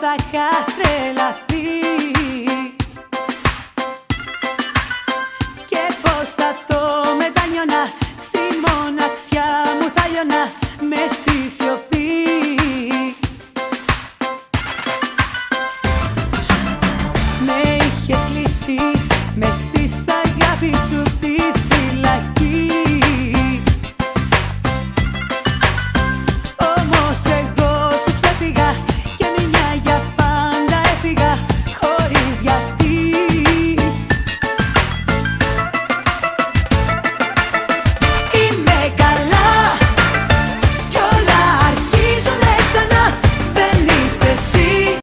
θα είχα τρελαθεί και πως θα το μετάνιωνα, στη μοναξιά μου θα λιώνα μες στη σιωπή. Με είχες κλείσει μες της αγάπης σου τη